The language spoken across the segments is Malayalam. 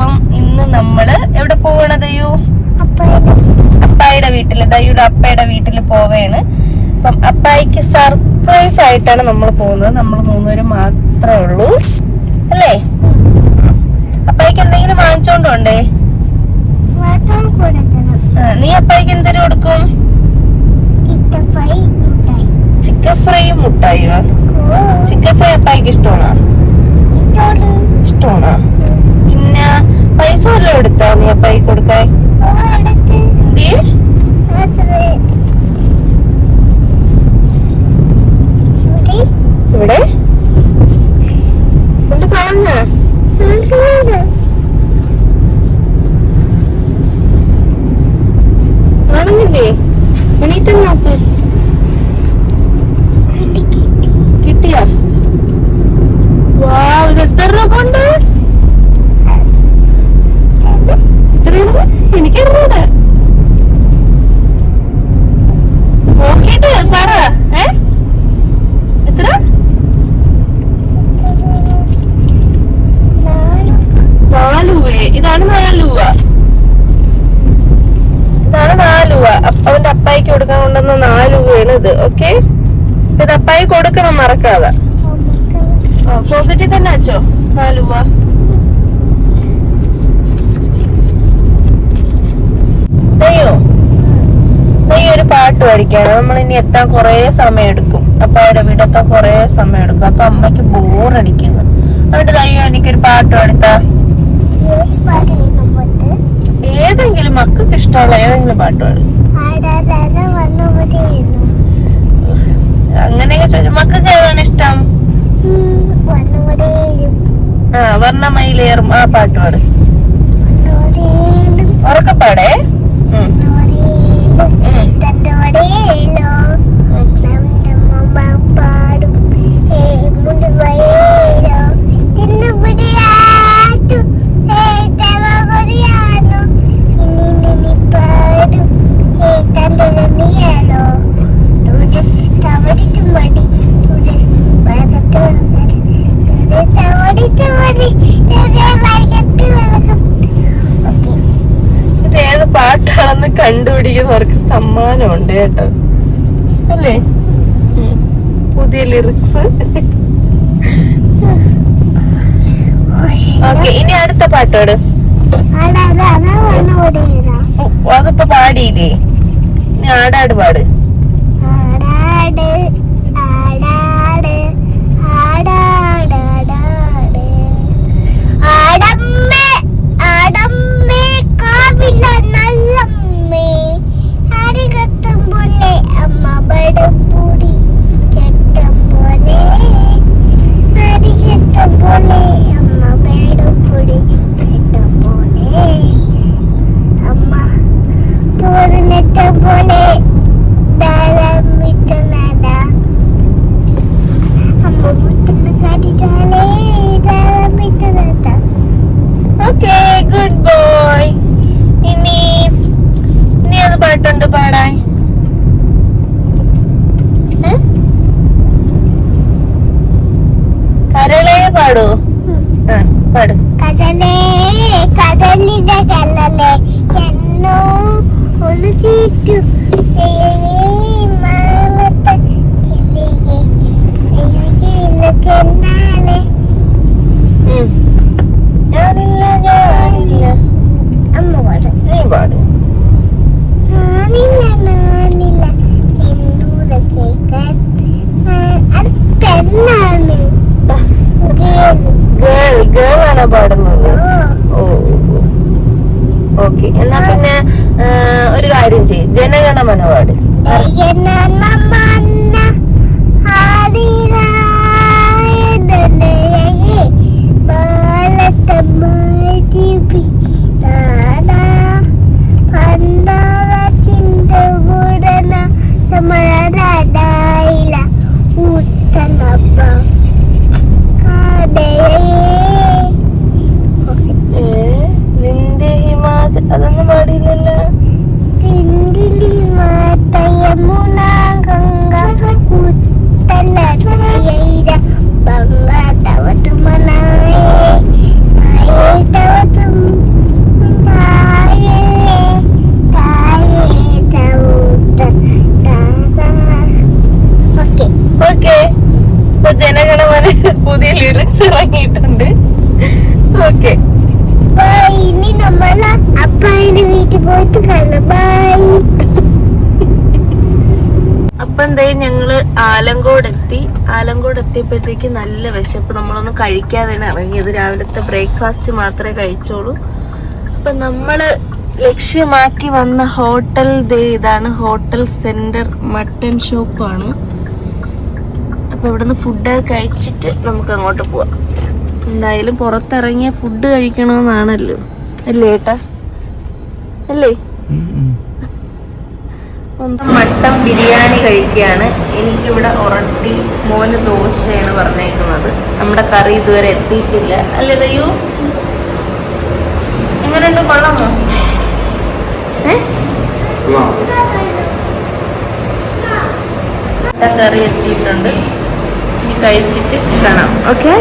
അപ്പം ഇന്ന് നമ്മള് എവിടെ പോവാണ് ദയു? അപ്പായുടെ വീട്ടില്, ദയുയുടെ അപ്പയുടെ വീട്ടില് പോവേണ്. അപ്പം അപ്പായിക്ക് സർപ്രൈസ് ആയിട്ടാണ് നമ്മൾ പോകുന്നത്. നമ്മൾ 3 പേര് മാത്രമേ ഉള്ളൂ അല്ലേ? അപ്പായിക്ക് എന്തെങ്കിലും വാങ്ങിച്ചോണ്ടോണ്ടേ? നീ അപ്പായിക്ക് എന്തിനു കൊടുക്കും? ചിക്കൻ ഫ്രൈയും മുട്ടായിയോ? ചിക്കൻ ഫ്രൈ അപ്പായിക്ക് ഇഷ്ടമാണോ? ഇഷ്ടമാണോ? പിന്നെ പൈസ വല്ലതും എടുത്താ നീ അപ്പായിക്ക് കൊടുക്കാൻ? ഇവിടെ കൊണ്ട് കളഞ്ഞ കാണുന്നില്ലേ? എണീറ്റ് നോക്ക്. കിട്ടിയാ? വാവ്, ഇത് എത്ര രൂപ ഉണ്ട്? എത്രയാണ്? എനിക്കറിയൂടെ. നോക്കിട്ട് പറ. എത്ര? 4 രൂപ. ഇതാണ് 4 രൂപ. ഇതാണ് 4 രൂപ. അവന്റെ അപ്പായിക്ക് കൊടുക്കാൻ കൊണ്ടുവന്ന 4 രൂപയാണ് ഇത്. ഓക്കെ, ഇത് അപ്പായി കൊടുക്കണം, മറക്കാതെ. പോക്കറ്റിൽ തന്നെ വെച്ചോ 4 രൂപ. ദയ്യോ ഒരു പാട്ട് പഠിക്കാണ്. നമ്മൾ ഇനി എത്താൻ കൊറേ സമയം എടുക്കും. അപ്പായുടെ വീടെത്താൻ കൊറേ സമയം എടുക്കും. അപ്പൊ അമ്മയ്ക്ക് ബോറടിക്കുന്നു. അതുകൊണ്ട് ദയ്യോ എനിക്കൊരു പാട്ട് പാടിത്താ. ഏതെങ്കിലും മക്കൾക്ക് ഇഷ്ടമുള്ള ഏതെങ്കിലും പാട്ട് പാടും. അങ്ങനെയൊക്കെ ചോദിച്ചു. മക്കൾക്ക് ഏതാണ് ഇഷ്ടം? വർണ്ണമയിലേറും ആ പാട്ട് പാട്. ഉറക്കപ്പാടേ. ഇത് ഏത് പാട്ടാണെന്ന് കണ്ടുപിടിക്കുന്നവർക്ക് സമ്മാനമുണ്ട് കേട്ടോ, അല്ലേ? പുതിയ ലിറിക്സ്. ഓക്കെ, ഇനി അടുത്ത പാട്ടോട്. അതിപ്പോ പാടിയില്ലേ? ഇനി ആടാട് പാട്. Okay, good boy. ഇനി അത് പാട്ടുണ്ട് പാടാൻ. കരളേ പാടൂ. പാട്. കടലിന്റെ കല്ലല്ലേ എന്നോ ഒന്ന് ചീറ്റു ഞാനില്ല ഞാനില്ല. അമ്മ പാട്. നീ പാട്. ഞാനില്ല ഞാനില്ല എന്നൂടെ കേൾക്കാൻ. അത് പെണ്ണാണ്. ഗേൾ ആണോ പാടുന്നത്? ഓ, ഓക്കെ. എന്നാ പിന്നെ ഒരു കാര്യം ചെയ്യ്, ജനഗണമന പാട്. അതൊന്നും പാടിയില്ലല്ലോ. മോനെ പുതിയ ലിറിക്സ് ഇറങ്ങിയിട്ടുണ്ട്. ഓക്കെ, ഇനി നമ്മൾ അപ്പായുടെ വീട്ടിൽ പോയിട്ട് കാണാം. ബൈ. അപ്പൊ എന്തായാലും ഞങ്ങള് ആലങ്കോട് എത്തിയപ്പോഴത്തേക്ക് നല്ല വിശപ്പ്. നമ്മളൊന്നും കഴിക്കാതെയാണ് ഇറങ്ങിയത്. രാവിലത്തെ ബ്രേക്ക്ഫാസ്റ്റ് മാത്രമേ കഴിച്ചോളൂ. അപ്പൊ നമ്മള് ലക്ഷ്യമാക്കി വന്ന ഹോട്ടൽ ഇതാണ്. ഹോട്ടൽ സെന്റർ മട്ടൺ ഷോപ്പാണ്. അപ്പൊ ഇവിടുന്ന് ഫുഡ് കഴിച്ചിട്ട് നമുക്ക് അങ്ങോട്ട് പോവാം. എന്തായാലും പുറത്തിറങ്ങിയ ഫുഡ് കഴിക്കണമെന്നാണല്ലോ, അല്ലേ ഏട്ടാ? അല്ലേ? മട്ടൻ ബിരിയാണി കഴിക്കുകയാണ്. എനിക്കിവിടെ ഒറട്ടി, മോന് ദോശയാണ് പറഞ്ഞേക്കുന്നത്. നമ്മുടെ കറി ഇതുവരെ എത്തിയിട്ടില്ല, അല്ലേ ദയ്യു? എങ്ങനെയുണ്ട്, കൊള്ളാമോ? മട്ടൻ കറി എത്തിയിട്ടുണ്ട്. ഇനി കഴിച്ചിട്ട് കാണാം. ഓക്കെ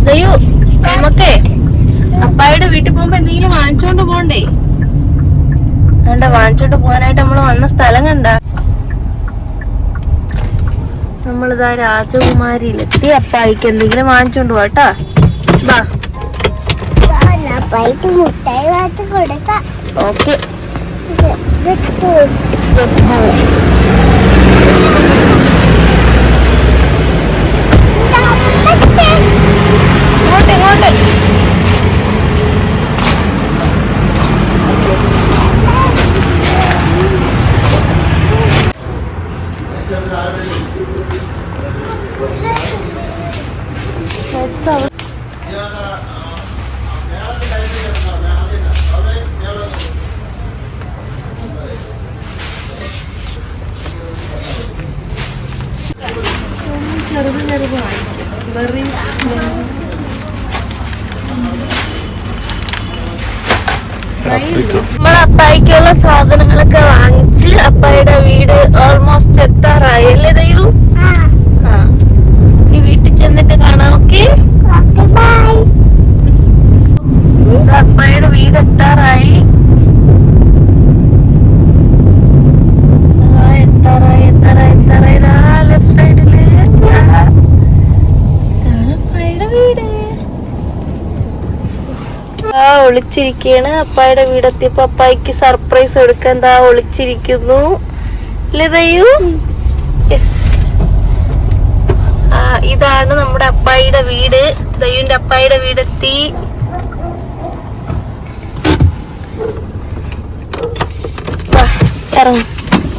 ദയ്യു, നമുക്കേ അപ്പായുടെ വീട്ടിൽ പോകുമ്പോ എന്തെങ്കിലും വാങ്ങിച്ചോണ്ട് പോണ്ടേ? വേണ്ട, വാങ്ങിച്ചോണ്ട് പോകാനായിട്ട് നമ്മൾ വന്ന സ്ഥലം കണ്ട. നമ്മളിതാ രാജകുമാരിയിലെത്തി. അപ്പായിക്ക് എന്തെങ്കിലും വാങ്ങിച്ചോണ്ട് പോട്ടാ. ബാ, മുട്ടായി വാങ്ങി കൊടുക്കാം. ഓക്കെ, ഇങ്ങോട്ട്. ചെറുത് നമ്മൾ അപ്പായിക്കുള്ള സാധനങ്ങളൊക്കെ വാങ്ങിച്ച് അപ്പായുടെ വീട് ഓൾമോസ്റ്റ് എത്താറായി, അല്ലേ ദയ്യു? ഈ വീട്ടിൽ ചെന്നിട്ട് കാണാം. ഓക്കെ, അപ്പായുടെ വീട് എത്താറായി. ലെഫ്റ്റ് സൈഡില് അപ്പായുടെ വീട്. ഒളിച്ചിരിക്കുകയാണ്. അപ്പായുടെ വീടെത്തിയപ്പോ അപ്പായിക്ക് സർപ്രൈസ് കൊടുക്കാൻ എന്താ ഒളിച്ചിരിക്കുന്നു, അല്ലേ ദയ്യു? യെസ്, ഇതാണ് നമ്മുടെ അപ്പായിയുടെ വീട്. ദയ്യുന്റെ അപ്പായിയുടെ വീടെത്തി. ഇറങ്ങും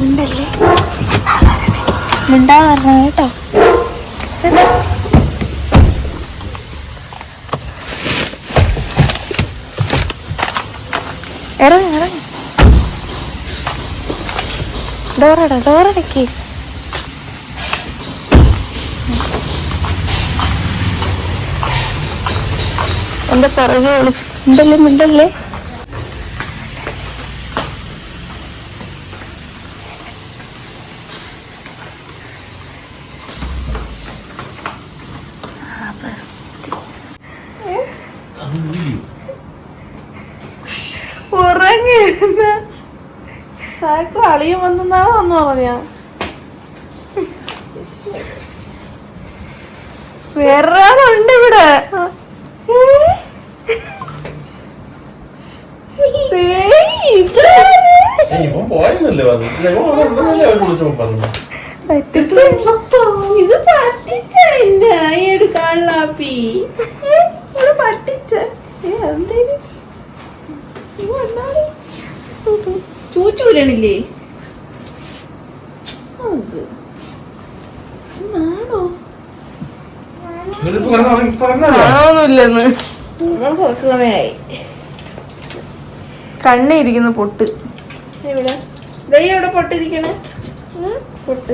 ഉണ്ടല്ലേ, മിണ്ടാ പറഞ്ഞ കേട്ടോ. ഇറങ്ങ, ഡോറടക്ക്. എന്റെ പിറകെ വിളിച്ചു, മിണ്ടല്ലേ. സാക്ക് അളിയും വന്നാണോ വന്നു പറഞ്ഞ? വേറൊരാളുണ്ട് ഇവിടെ. ഇത് പറ്റിച്ച കള്ളാപ്പി പറ്റിച്ച എന്തേലും ചൂച്ചൂരണില്ലേ? ആണോന്നില്ലെന്ന് കുറച്ച് സമയായി. കണ്ണിരിക്കുന്ന പൊട്ട് എവിടെ? ദയ്യ എവിടെ പൊട്ടിരിക്കണ? പൊട്ട്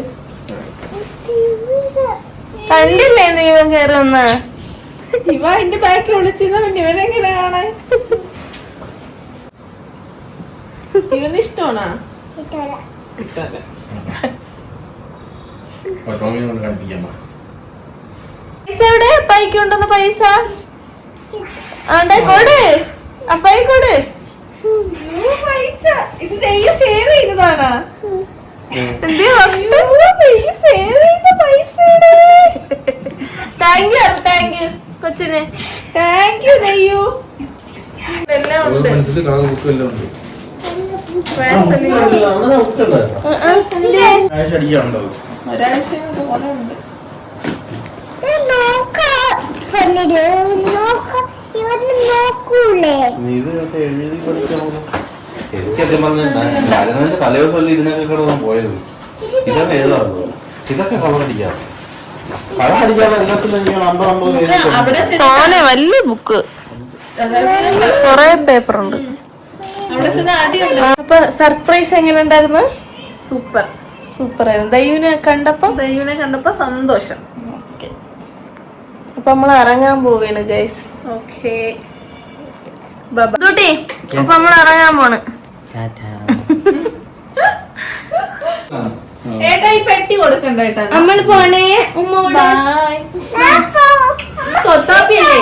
കണ്ടില്ലേ എന്തെങ്കിലും കയറി വന്ന? ഇവ എന്റെ ബാക്കി ഒളിച്ചിരുന്ന പിന്നെ ഇവനെങ്ങനെ കാണാൻ? ഇവന് ഇഷ്ടമാണോ? ഇഷ്ടമല്ല. പൈസ എവിടെ? അപ്പായിക്ക് കൊണ്ടുവന്ന പൈസ ആണ്ടെ കൊട്, അപ്പായി കൊട്. പൈസ ഇത് ദയ്യ സേവ് ചെയ്തതാണോ? സേവ് ചെയ്ത താങ്ക് യു ദയ്യു. എല്ലാം ഉണ്ട്. ഒരാഴ്ച കൊണ്ട് തലേദിവസം ഇതിനൊക്കെ കിടന്ന് പോയത്. ഇതൊക്കെ എഴുതാറുള്ളൂ. ഇതൊക്കെ കളറടിക്കാം. കളറടിക്കാതെ എല്ലാത്തിലും തോനെ വലിയ ബുക്ക്, കൊറേ പേപ്പർ ഉണ്ട്. അപ്പൊ സർപ്രൈസ് എങ്ങനെ ഉണ്ടായിരുന്നു? സൂപ്പർ സൂപ്പർ ആയിരുന്നു. ദയ്യുവിനെ കണ്ടപ്പോ സന്തോഷം. അപ്പൊ നമ്മൾ ഇറങ്ങാൻ പോവാണ് ഗൈസ്. ഓക്കെ ബൂട്ടി, അപ്പൊ നമ്മൾ ഇറങ്ങാൻ പോണ്. ഏട്ടാ ഈ പെട്ടി കൊടുക്കണ്ട ഏട്ടാ. നമ്മൾ പോണേ ഉമ്മോട്. തൊത്താപ്പിയല്ലേ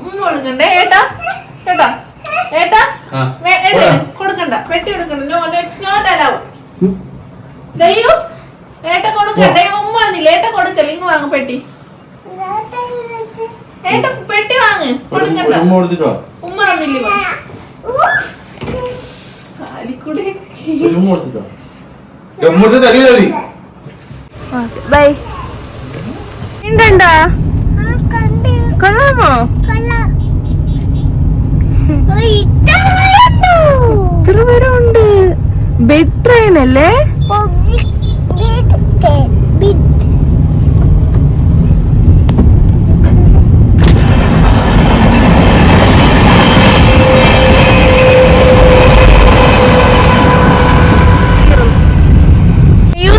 ഉമ്മ കൊടുക്കണ്ടേ ഏട്ടാ? കേട്ടാ ഏട്ടാ? കൊടുക്കണ്ട, പെട്ടി കൊടുക്കണ്ട. No no, it's not allow. ദയ്യു ഏട്ട കൊടുക്കണ്ടേ? ഉമ്മ വന്നില്ല, ഏട്ട കൊടുക്കല്ല. ഇങ്ങ് വാങ്ങ പെട്ടി. ഏട്ട പെട്ടി വാങ്ങ്, കൊടുക്കണ്ട. ഉമ്മ വന്നില്ല. ബൈ. ഉണ്ടോ? കൊള്ളാമോ? ഇത്ര പേരുണ്ട്. ബിഗ് ട്രെയിൻ അല്ലേ?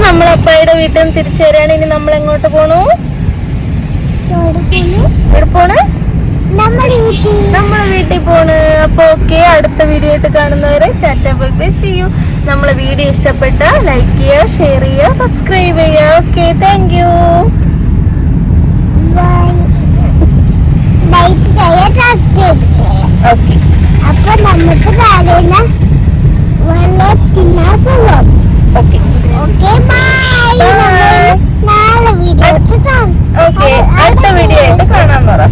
നമ്മളപ്പായുടെ വീട്ടിൽ നിന്ന് തിരിച്ചു വരികയാണ്. ഇനി നമ്മൾ എങ്ങോട്ട് പോണു? എവിടെ പോണ്? നമ്മളെ വീട്ടിൽ പോണ്. അപ്പൊ ഓക്കെ, അടുത്ത വീഡിയോ ആയിട്ട് കാണുന്നവരെ tata bye bye, see you. നമ്മളെ വീഡിയോ ഇഷ്ടപ്പെട്ട ലൈക്ക് ചെയ്യുക, ഷെയർ ചെയ്യുക, സബ്സ്ക്രൈബ് ചെയ്യുക. Okay, thank you. ഓക്കെ, അപ്പൊ നമുക്ക് തിന്നാൻ പോവാം. Okay okay, bye. നാളെ വീഡിയോ ഓക്കെ, അടുത്ത വീഡിയോ ആയിട്ട് കാണാൻ പറ.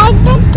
അടുത്ത